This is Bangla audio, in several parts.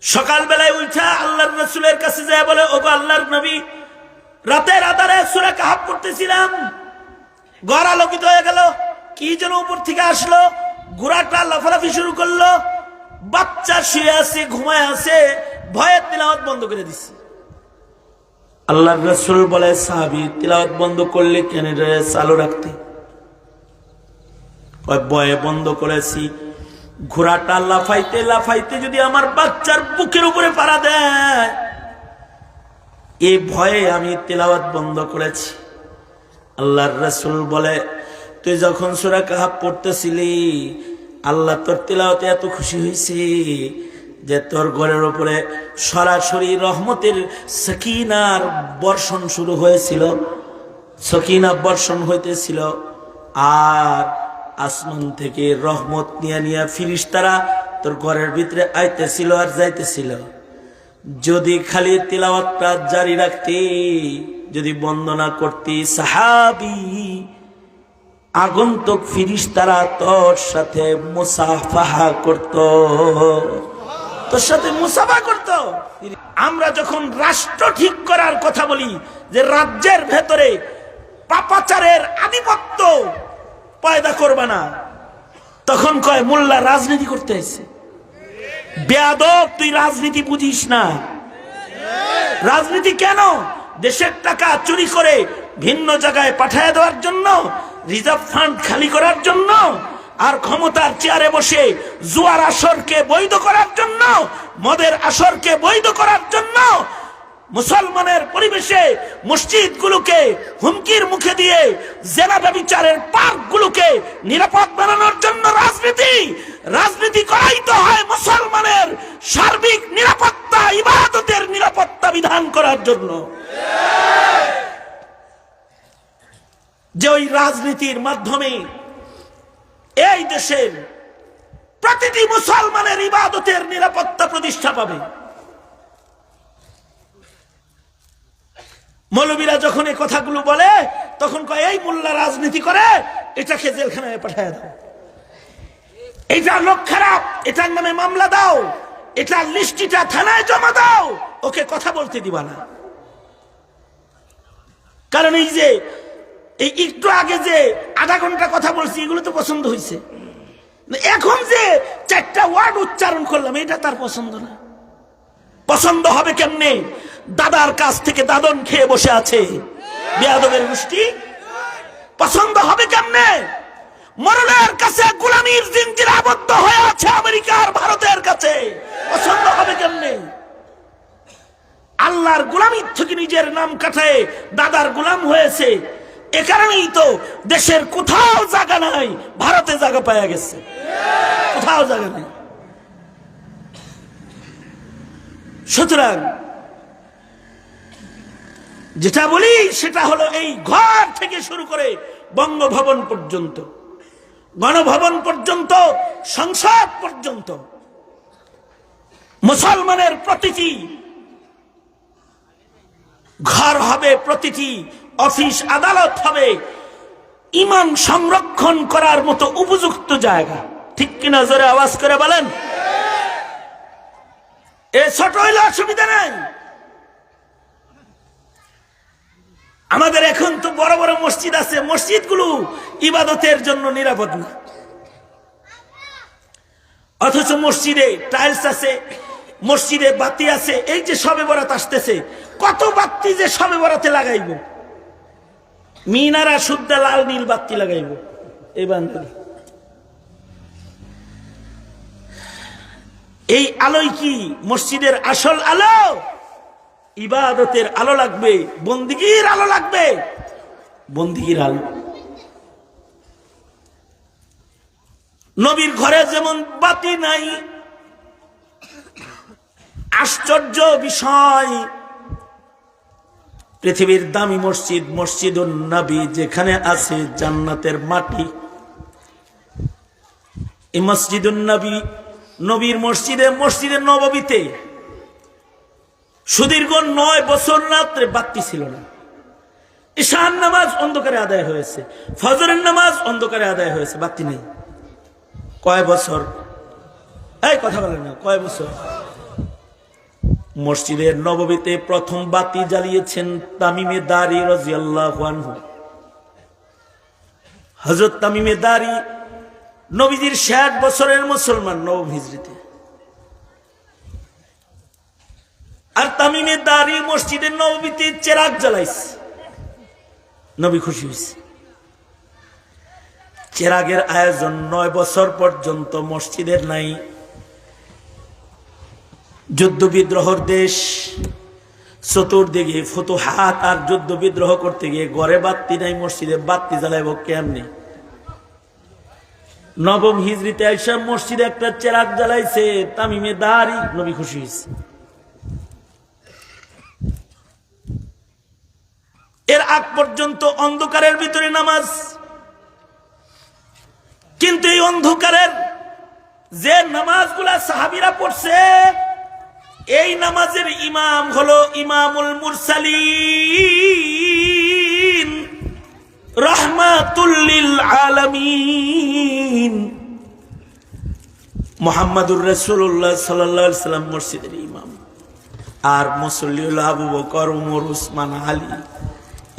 সকাল বেলায় উঠা আল্লাহর রাসূলের কাছে যায় বলে, ওগো আল্লাহর নবী, রাতের আধারে সূরা কাহাফ পড়তেছিলাম, ঘর আলোকিত হয়ে গেল, কি যেন উপর থেকে আসলো, ঘোড়াটা লাফালাফি শুরু করলো, বাচ্চা শুয়ে আছে, ঘুমায় আছে, ভয়ে তিলাওয়াত বন্ধ করে দিছি। আল্লাহর রাসূল বলে, সাহাবী, তিলাওয়াত বন্ধ করলে কেন রে, চালু রাখতে? ভয়ে বন্ধ করেছি, ঘোড়াটা লাফাইতে লাফাইতে যদি আমার বাচ্চার বুকের উপরে পাড়া দেয়, এই ভয়ে আমি তিলাওয়াত বন্ধ করেছি। আল্লাহর রাসূল বলে, তুই যখন সূরা কাহাফ পড়তেছিলি, আল্লাহ তোর তিলাওয়াতে এত খুশি হয়েছে যে তোর ঘরের উপরে সরাসরি রহমতের সাকিনার বর্ষণ শুরু হয়েছিল, সাকিনা বর্ষণ হইতেছিল, আর আসমান থেকে রহমত নিয়ে নিয়ে ফিরিস্তারা তোর ঘরের ভিতরে আইতেছিল আর যাইতেছিল। যদি খালি তিলাওয়াতটা জারি রাখতি, যদি বন্দনা করতি, সাহাবী, আগন্তুক ফিরিস্তারা তোর সাথে মুসাফাহা করত, তোর সাথে মুসাফা করত। আমরা যখন রাষ্ট্র ঠিক করার কথা বলি, যে রাজ্যের ভেতরে পাপাচারের আধিপত্য পয়দা করবে না, তখন কয় মোল্লা রাজনীতি করতে এসেছে। বেয়াদব, তুই রাজনীতি বুঝিস না। রাজনীতি কেন? দেশের টাকা চুরি করে ভিন্ন জায়গায় পাঠিয়ে দেওয়ার জন্য, রিজার্ভ ফান্ড খালি করার জন্য, আর ক্ষমতার চেয়ারে বসে জুয়ার আসরকে বৈধ করার জন্য, মদের আসরকে বৈধ করার জন্য, মুসলমানের পরিবেশে মসজিদগুলোকে হুমকির মুখে দিয়ে জেনা ব্যভিচারের পার্কগুলোকে নিরাপদ বানানোর জন্য রাজনীতি। রাজনীতি করাই তো হয় মুসলমানের সার্বিক নিরাপত্তা, ইবাদতের নিরাপত্তা বিধান করার জন্য। যে ওই রাজনীতির মাধ্যমে এই দেশের প্রতিটি মুসলমানের ইবাদতের নিরাপত্তা প্রতিষ্ঠা পাবে। মৌলবীরা যখন এই কথাগুলো বলে, তখন কয় এই মোল্লা রাজনীতি করে, এটাকে জেলখানায় পাঠিয়ে দাও, এটা লোক খারাপ, এটার নামে মামলা দাও, এটার লিস্টিটা থানায় জমা দাও, ওকে কথা বলতে দিবা না। কারণ এই যে এই একটু আগে যে আধা ঘন্টা কথা বলছি, এগুলো তো পছন্দ হয়েছে, এখন যে 4টা ওয়ার্ড উচ্চারণ করলাম, এটা তার পছন্দ না। পছন্দ হবে কেমনে? দাদার কাছ থেকে দাদন খেয়ে বসে আছে বেয়াদবের গোষ্ঠী। পছন্দ হবে কেমনে? মরণের কাছে গোলামীর জিনজিরে আবদ্ধ হয়ে আছে আমেরিকার, ভারতের কাছে। পছন্দ হবে কেমনে? আল্লাহর গোলামীর থেকে নিজের নাম কাটায় দাদার গোলাম হয়েছে। এ কারণেই তো দেশের কোথাও জায়গা নাই, ভারতে জায়গা পাওয়া গেছে, কোথাও জায়গা নেই। সুতরাং যেটা বলি সেটা হলো, এই ঘর থেকে শুরু করে বঙ্গভবন পর্যন্ত, গণভবন পর্যন্ত, সংসদ পর্যন্ত, মুসলমানের প্রতিটি ঘর হবে, প্রতিটি অফিস আদালত হবে ঈমান সংরক্ষণ করার মতো উপযুক্ত জায়গা। ঠিক কিনা? জোরে আওয়াজ করে বলেন। এ ছোট হইলে অসুবিধা নাই। আমাদের এখন তো বড় বড় মসজিদ আছে, মসজিদগুলো ইবাদতের জন্য নিরাপদ না, অথচ মসজিদে টাইলস আছে, মসজিদে বাতি আছে। এই যে শবে বরাত আসতেছে, কত বাতি যে শবে বরাতে লাগাইব, মিনারা শুদ্ধ লাল নীল বাতি লাগাইব। এই বান্ধবী, এই আলোই কি মসজিদের আসল আলো? ইবাদতের আলো লাগবে, বন্দিগির আলো লাগবে, বন্দিগির আলো। নবীর ঘরে যেমন বাতি নাই, আশ্চর্য বিষয়, পৃথিবীর দামি মসজিদ মসজিদুন নবী যেখানে আছে জান্নাতের মাটি, এই মসজিদুন নবী, নবীর মসজিদে, মসজিদের নববীতে সুদীর্ঘ 9 বছর রাত্রে বাতি ছিল না। ঈশার নামাজ অন্ধকারে আদায় হয়েছে, ফজরের নামাজ অন্ধকারে আদায় হয়েছে, বাতি নেই। কয় বছর? এই কথা বলেন না, কয় বছর? মসজিদের নববীতে প্রথম বাতি জ্বালিয়েছেন তামিমে দারি রাদিয়াল্লাহু আনহু। হযরত তামিমে দারি নবীজির ৬০ বছরের মুসলমান নবম হিজরিতে। আর তামিমে দারি মসজিদের নববীতে চেরাগ জ্বালাইছে, নবী খুশি হয়েছে। চেরাগের আয়োজন ৯ বছর পর্যন্ত মসজিদের নাই। যুদ্ধ বিদ্রোহর দেশ, চতুর্দিকে ফুতুহাত আর যুদ্ধ বিদ্রোহ করতে গিয়ে ঘরে বাতি নাই, মসজিদে বাতি জ্বালাইব কেমনে? নবম হিজরিতে আইসা মসজিদে একটা চেরাগ জ্বালাইছে তামিমে দারি, নবী খুশি হয়েছে। এর আগ পর্যন্ত অন্ধকারের ভিতরে নামাজ, কিন্তু এই অন্ধকারের যে নামাজগুলা সাহাবীরা পড়ছে, এই নামাজের ইমাম হলো ইমামুল মুরসালিন রাহমাতুল লিল আলামিন মুহাম্মাদুর রাসূলুল্লাহ সাল্লাল্লাহু আলাইহি সাল্লাম মসজিদের ইমাম। আর মুসল্লি হলো আবু বকর, ওমর, উসমান, আলী,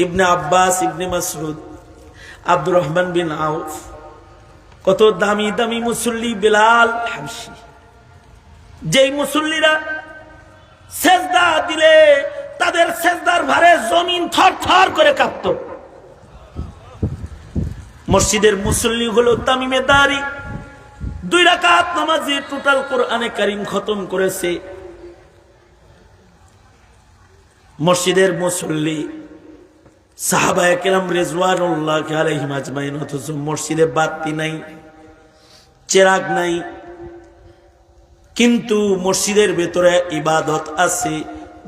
ইবনে আব্বাস, ইবনে মাসউদ, আব্দুর রহমান বিন আউফ, কত দামি দামি মুসল্লি, বেলাল হাবশি। যেই মুসল্লিরা সেজদা দিলে তাদের সেজদার ভারে জমিন থরথর করে কাঁপত। মসজিদের মুসল্লি হলো তামিমে দারি, 2 রাকাত নামাজে টোটাল কোরআনে কারীম খতম করেছে। মসজিদের মুসল্লি সাহাবায়ে কেরাম রিজওয়ানুল্লাহ আলাইহিম আজমাইন, অথচ মসজিদে বাতি নাই, চেরাগ নাই, কিন্তু মসজিদের ভেতরে ইবাদত আছে।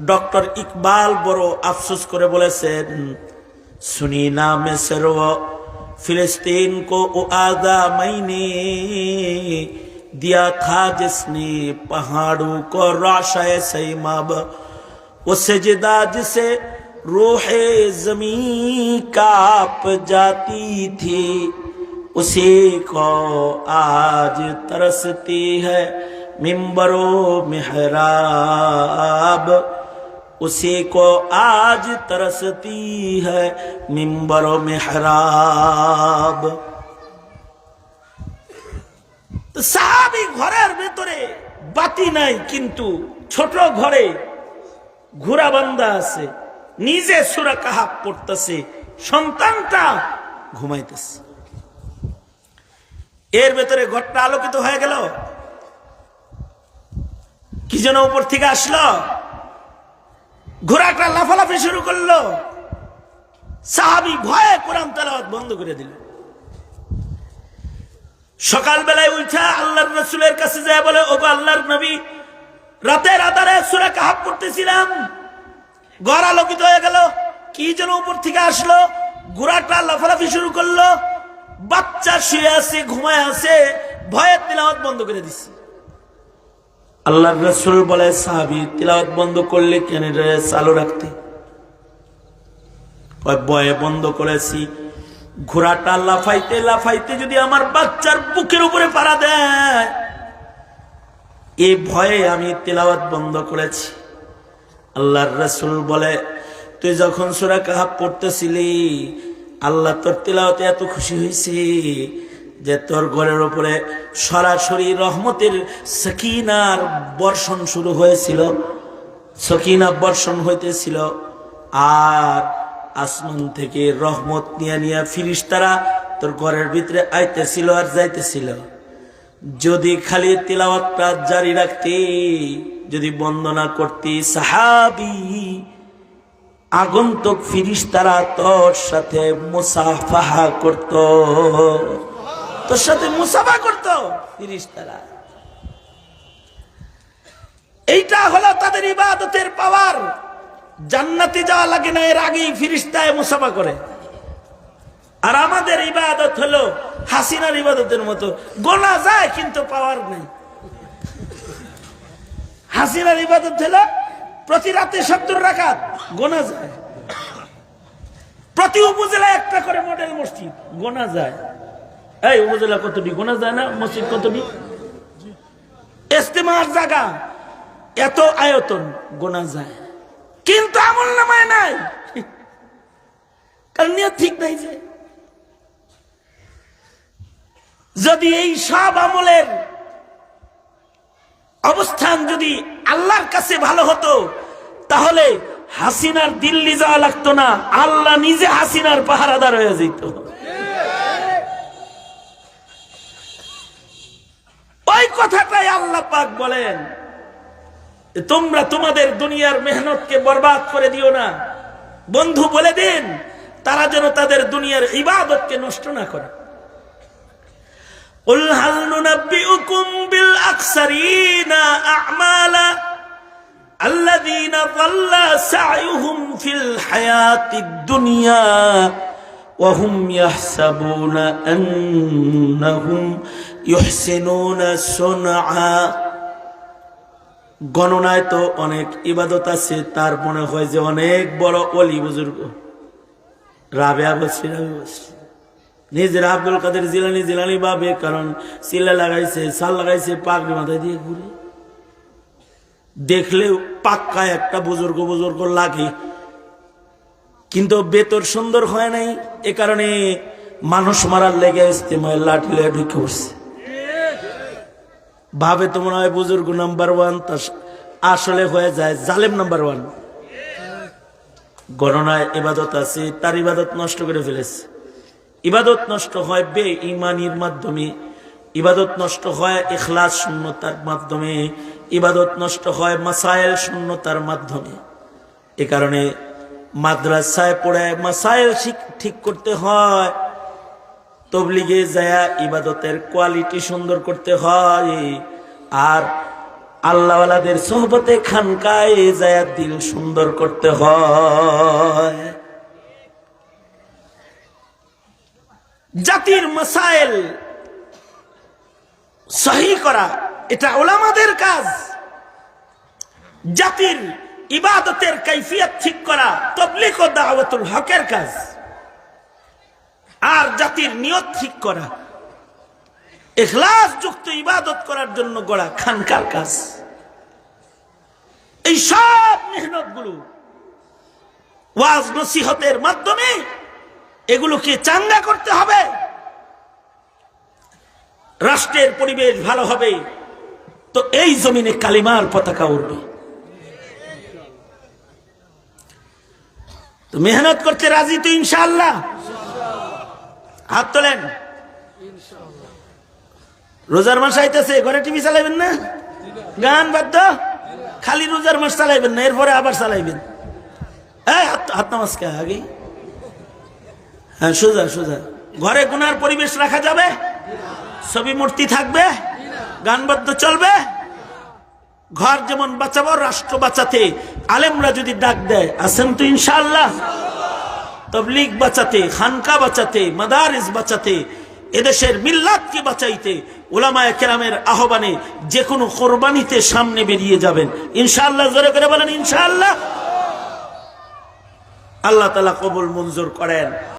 ডক্টর ইকবাল বড় আফসোস করে বলেছেন, सुनी नाम सरव फिलिस्तीन को वो आजा मैंने दिया था जिसने पहाड़ों को राशाए सैमाब, वो सजदा जिसे रूहे ज़मीं कांप जाती थी, उसी को आज तरसती है मिंबरो मेहराब, उसी को आज तरसती है मिंबरो मेहराब। तो साहाबी घरेर भीतरे बाती नाई, किन्तु छोट घरे घुरा बंदा आछे, निजे सूरा काहाफ पड़तेছে, সন্তানটা ঘুমাইতেছে। এর ভেতরে ঘরটা আলোকিত হয়ে গেল, কি যেন উপর থেকে আসলো, ঘোড়াটা লাফালাফি শুরু করলো। সাহাবী ভয়ে কোরআন তেলাওয়াত বন্ধ করে দিল। সকাল বেলায় উঠা আল্লাহর রাসূলের কাছে যায় বলে, ওগো আল্লাহর নবী, রাতের আধারে সূরা কাহাফ পড়তেছিলাম, ঘর আলোকিত হয়ে গেল, কি যেন উপর থেকে আসলো, ঘোড়াটা লাফালাফি শুরু করলো, বাচ্চা শুয়ে আছে, ঘুমায় আছে, ভয়ে তেলাওয়াত বন্ধ করে দিছি। আল্লাহর রাসূল বলে, সাহাবী তিলাওয়াত বন্ধ করলে কেন রে, চালু রাখতে? ভয়ে বন্ধ করেছি, ঘোড়াটা লাফাইতে লাফাইতে যদি আমার বাচ্চার বুকের উপরে পাড়া দেয়, এই ভয়ে আমি তিলাওয়াত বন্ধ করেছি। আল্লাহর রাসূল বলে, তুই যখন সূরা কাহাফ পড়তেছিলি, আল্লাহ তোর তিলাওয়াতে এত খুশি হয়েছে যে তোর ঘরের উপরে সরাসরি রহমতের সাকিনার বর্ষণ শুরু হয়েছিল, সাকিনা বর্ষণ হইতেছিল, আর আসমান থেকে রহমত নিয়ে নিয়ে ফিরিস্তারা তোর ঘরের ভিতরে আইতেছিল আর যাইতেছিল। যদি খালি তিলাওয়াতটা জারি রাখতি, যদি বন্দনা করতি, সাহাবী আগন্তুক ফিরিস্তারা তোর সাথে মুসাফাহা করত, তোর সাথে মুসাফা করতো ফিরিস্তারা। এইটা হলো তাদের ইবাদতের পাওয়ার। জান্নাতে যাওয়া লাগে না, এর আগেই ফিরিস্তায় মুসাফা করে। আর আমাদের ইবাদত হলো হাসিনার ইবাদতের মতো, গোনা যায় কিন্তু পাওয়ার নেই। হাসিনার ইবাদত হলো প্রতি রাতে 70 রাকাত, গোনা যায়। প্রতি উপজেলায় একটা করে মডেল মসজিদ, গোনা যায়। এই উপজেলা কতটি গোনা যায় না? মসজিদ কতটি? ইজতিমার জায়গা, এত আয়তন গোনা যায়, কিন্তু আমল নামায় নাই, কারণ নিয়ত ঠিক নাই। যে যদি এই সব আমলের অবস্থান যদি আল্লাহর কাছে ভালো হতো, তাহলে হাসিনার দিল্লি যাওয়া লাগতো না, আল্লাহ নিজে হাসিনার পাহারাদার হয়ে যেত। ওই কথাটাই আল্লাহ পাক বলেন, তোমরা তোমাদের দুনিয়ার মেহনতকে বরবাদ করে দিও না। বন্ধু বলে দিন তারা যেন তাদের দুনিয়ার ইবাদতকে নষ্ট না করে। قل هل ننبئكم بالأخسرين أعمالا الذين ضل سعيهم في الحياة الدنيا وهم يحسبون أنهم يحسنون صنعا। গণনায় তো অনেক ইবাদত আছে, তার মনে হয় যে অনেক বড় ওলি বুজুর্গ। রাবেয়া বলছি, নিজের আব্দুল কাদের জিলানি জিলানি ভাবে, কারণ সিলা লাগাইছে, সাল লাগাইছে, পাগড়ি মাথায় দিয়ে ঘুরে, দেখলে পাক্কা একটা বুজুর্গ বুজুর্গ লাগে, কিন্তু বেতর সুন্দর হয় নাই। এ কারণে মানুষ মারার লেগে ইস্তেমায় লাঠি লেগে ঢুকে পড়ছে। ভাবে তো মনে হয় বুজুর্গ নাম্বার 1, তার আসলে হয়ে যায় জালেম নাম্বার 1। গণনায় ইবাদত আছে, তার ইবাদত নষ্ট করে ফেলেছে। ইবাদত নষ্ট হয় বেঈমানির মাধ্যমে, ইবাদত নষ্ট হয় ইখলাস শূন্যতার মাধ্যমে, ইবাদত নষ্ট হয় মাসাইল শূন্যতার মাধ্যমে। এ কারণে মাদ্রাসায় পড়ে মাসাইল ঠিক করতে হয়, তবলিগে যায় ইবাদতের কোয়ালিটি সুন্দর করতে হয়, আর আল্লাহওয়ালাদের সোহবতে খানকায় যায় দিল সুন্দর করতে হয়। জাতির মাসাইল সহি করা এটা উলামাদের কাজ, জাতির ইবাদতের কাইফিয়ত ঠিক করা তাবলীগ ও দাওয়াতুল হকের কাজ, আর জাতির নিয়ত ঠিক করা ইখলাস যুক্ত ইবাদত করার জন্য গড়া খানকার কাজ। এই সব মেহনতগুলো ওয়াজ নসিহতের মাধ্যমে এগুলোকে চাঙ্গা করতে হবে, রাষ্ট্রের পরিবেশ ভালো হবে, তো এই জমিনে কালিমার পতাকা উঠবে। তো মেহনত করতে রাজি তো ইনশাআল্লাহ? হাত তোলেন। রোজার মাস আইতেছে, ঘরে টিভি চালাইবেন না, গান বাদ্য, খালি রোজার মাস চালাইবেন না, এরপরে আবার চালাইবেন। হাত নামাজকে আগে, হ্যাঁ সোজা সোজা। ঘরে গুনার পরিবেশ রাখা যাবে? ছবি মূর্তি থাকবে, গান বাদ্য চলবে। ঘর যেমন বাঁচাবো, রাষ্ট্র বাঁচাতে আলেমরা যদি ডাক দেয় আছেন তো ইনশাআল্লাহ। তাবলীগ বাঁচাতে, খানকা বাঁচাতে, মাদারিস বাঁচাতে, এদেশের মিল্লাতকে বাঁচাইতে উলামায়ে কেরামের আহ্বানে যে কোনো কোরবানিতে সামনে বেরিয়ে যাবেন ইনশাআল্লাহ। জোরে করে বলেন ইনশাআল্লাহ। আল্লাহ তাআলা কবুল মঞ্জুর করেন।